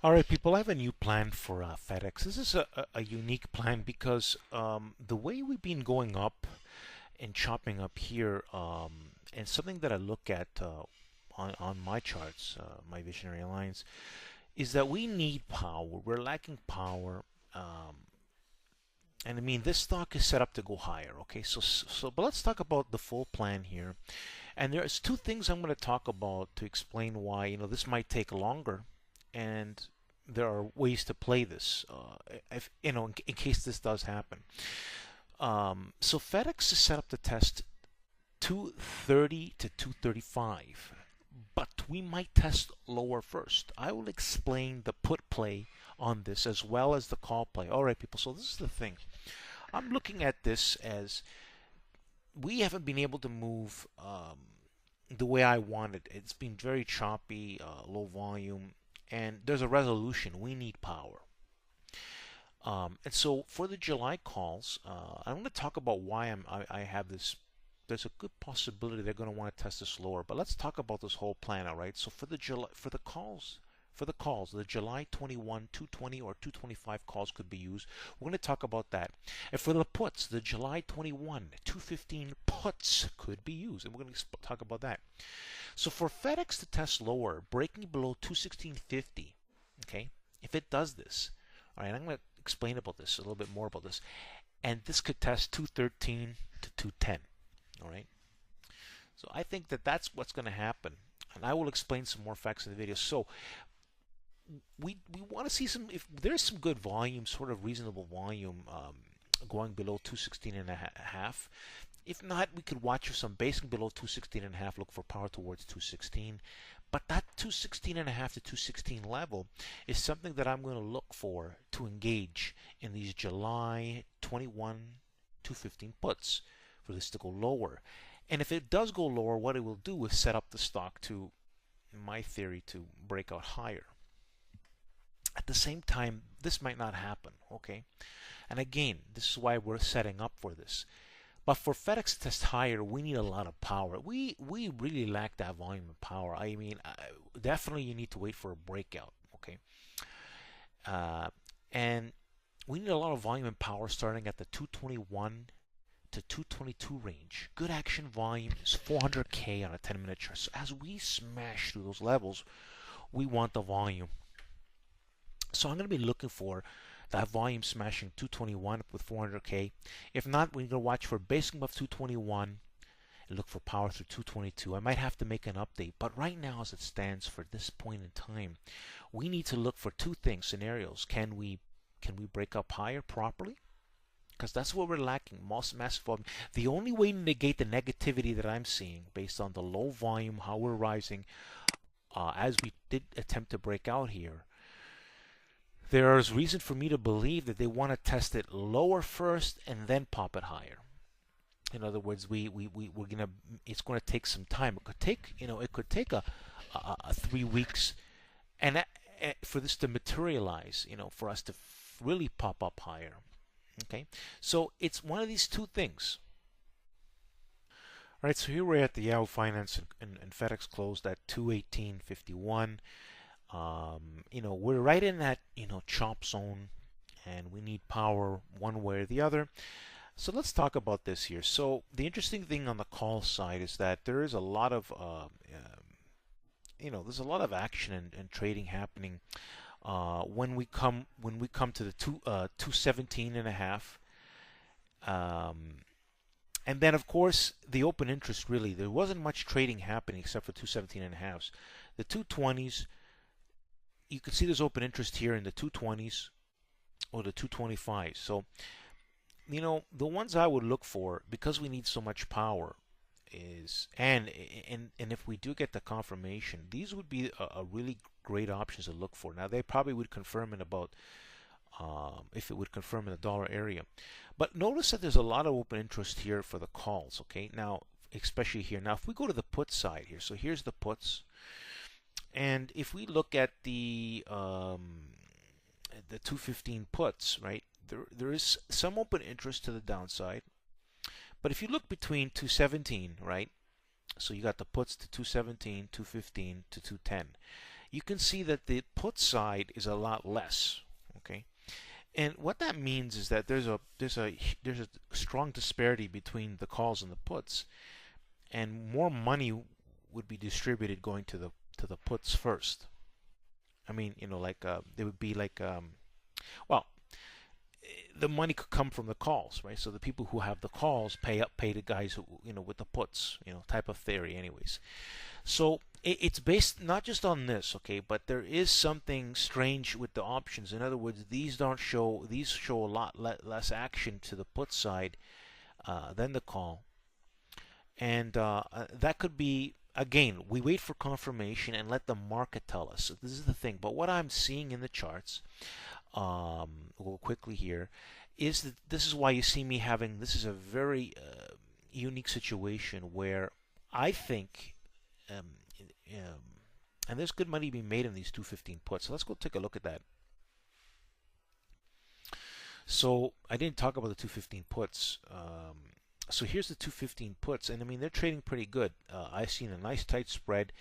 All right, people, I have a new plan for FedEx. This is a unique plan because the way we've been going up and chopping up here, and something that I look at on my charts, my visionary lines, is that we need power. We're lacking power. And I mean, this stock is set up to go higher. Okay, but let's talk about the full plan here. And there's two things I'm going to talk about to explain why this might take longer, and there are ways to play this. If in case this does happen. So FedEx is set up to test 230 to 235, but we might test lower first. I will explain the put play on this as well as the call play. All right, people. So this is the thing. I'm looking at this as we haven't been able to move the way I wanted. It's been very choppy, low volume, and there's a resolution. We need power. And so for the July calls, I'm going to talk about why I have this. There's a good possibility they're going to want to test this lower, but let's talk about this whole plan, all right? So for the calls, the July 21, 220 or 225 calls could be used. We're going to talk about that. And for the puts, the July 21, 215 puts could be used, and we're going to talk about that. So for FedEx to test lower, breaking below 216.50, okay? If it does this, all right, I'm going to explain about this a little bit more about this, and this could test 213 to 210. All right. So I think that that's what's going to happen, and I will explain some more facts in the video. So we want to see some, if there's some good volume, sort of reasonable volume, going below 216 and a half. If not, we could watch for some basing below 216 and a half, look for power towards 216. But that 216 and a half to 216 level is something that I'm going to look for to engage in these July 21 215 puts for this to go lower. And if it does go lower, what it will do is set up the stock to, in my theory, to break out higher. At the same time, this might not happen, okay? And again, this is why we're setting up for this. But for FedEx to test higher, we need a lot of power. We really lack that volume of power. I mean, definitely you need to wait for a breakout, okay? And we need a lot of volume and power starting at the 221 to 222 range. Good action volume is 400K on a 10-minute chart. So as we smash through those levels, we want the volume. So I'm going to be looking for that volume smashing 221 with 400K. If not, we're going to watch for basing above 221 and look for power through 222. I might have to make an update, but right now as it stands for this point in time, we need to look for two things, scenarios. Can we break up higher properly? Because that's what we're lacking, massive volume. The only way to negate the negativity that I'm seeing based on the low volume, how we're rising, as we did attempt to break out here, there is reason for me to believe that they want to test it lower first and then pop it higher. In other words, it's going to take some time. It could take a 3 weeks, and for this to materialize, for us to really pop up higher. Okay, so it's one of these two things. All right, so here we're at the Yahoo Finance and FedEx closed at 218.51. We're right in that chop zone, and we need power one way or the other. So let's talk about this here. So the interesting thing on the call side is that there is a lot of there's a lot of action and trading happening. When we come to the 217 and a half, and then of course the open interest, really there wasn't much trading happening except for 217 and a half. The 220s, you can see there's open interest here in the 220s or the 225s. So the ones I would look for, because we need so much power, is and if we do get the confirmation, these would be a really great options to look for. Now they probably would confirm in about if it would confirm in the dollar area, but notice that there's a lot of open interest here for the calls. Okay, now especially here. Now if we go to the put side here, so here's the puts, and if we look at the 215 puts, right, there is some open interest to the downside. But if you look between 217, right, so you got the puts to 217, 215 to 210. you can see that the put side is a lot less. Okay, and what that means is that there's a strong disparity between the calls and the puts, and more money would be distributed going to the puts first. I mean, like there would be like well, the money could come from the calls, right? So the people who have the calls pay the guys who, with the puts, type of theory, anyways. So it's based not just on this, okay, but there is something strange with the options. In other words, these show a lot less action to the put side than the call, and that could be. Again, we wait for confirmation and let the market tell us. So this is the thing. But what I'm seeing in the charts, we'll quickly here, is that this is why you see me having. This is a very unique situation where I think, and there's good money being made in these 215 puts. So let's go take a look at that. So I didn't talk about the 215 puts. So here's the 215 puts, and I mean they're trading pretty good. I've seen a nice tight spread,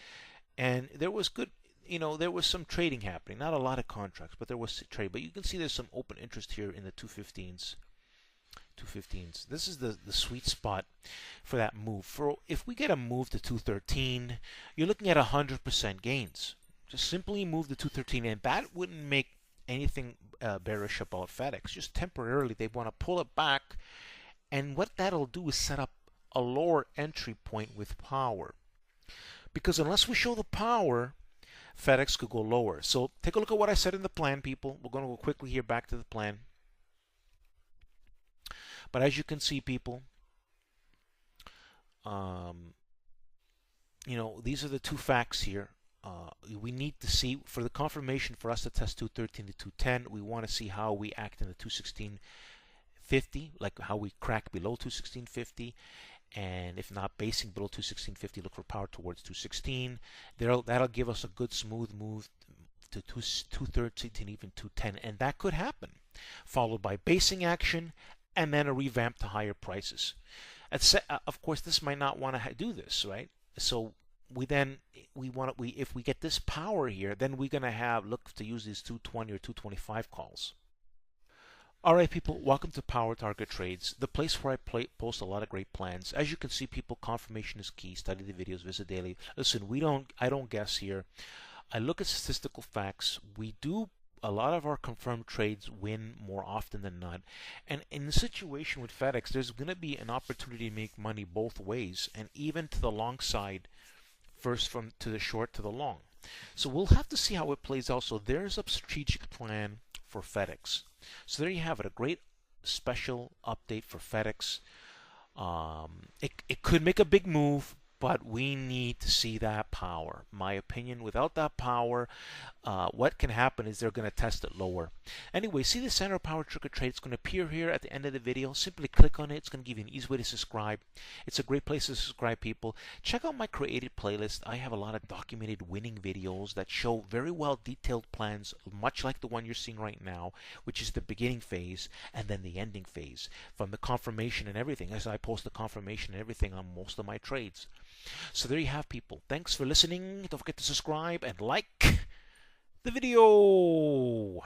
and there was good. There was some trading happening. Not a lot of contracts, but there was trade. But you can see there's some open interest here in the 215s. 215s. This is the sweet spot for that move. If we get a move to 213, you're looking at 100% gains. Just simply move the 213, and that wouldn't make anything bearish about FedEx. Just temporarily, they want to pull it back. And what that'll do is set up a lower entry point with power. Because unless we show the power, FedEx could go lower. So take a look at what I said in the plan, people. We're going to go quickly here back to the plan. But as you can see, people, these are the two facts here. We need to see, for the confirmation for us to test 213 to 210, we want to see how we act in the 216.50, like how we crack below 216.50, and if not basing below 216.50, look for power towards 216. That'll give us a good smooth move to 213 and even 210, and that could happen, followed by basing action and then a revamp to higher prices. Of course, this might not want to do this, right? So if we get this power here, then we're gonna look to use these 220 or 225 calls. All right, people, welcome to Power Target Trades, the place where I post a lot of great plans. As you can see, people, confirmation is key. Study the videos, visit daily. Listen, I don't guess here. I look at statistical facts. We do a lot of our confirmed trades win more often than not. And in the situation with FedEx, there's going to be an opportunity to make money both ways, and even to the long side, first from to the short to the long. So we'll have to see how it plays out. So there's a strategic plan for FedEx. So there you have it, a great special update for FedEx. It could make a big move, but we need to see that power. My opinion, without that power, what can happen is they're going to test it lower. Anyway, see the center of Power Target Trade. It's going to appear here at the end of the video. Simply click on it. It's going to give you an easy way to subscribe. It's a great place to subscribe, people. Check out my created playlist. I have a lot of documented winning videos that show very well detailed plans, much like the one you're seeing right now, which is the beginning phase and then the ending phase, from the confirmation and everything, as I post the confirmation and everything on most of my trades. So there you have, people. Thanks for listening. Don't forget to subscribe and like the video.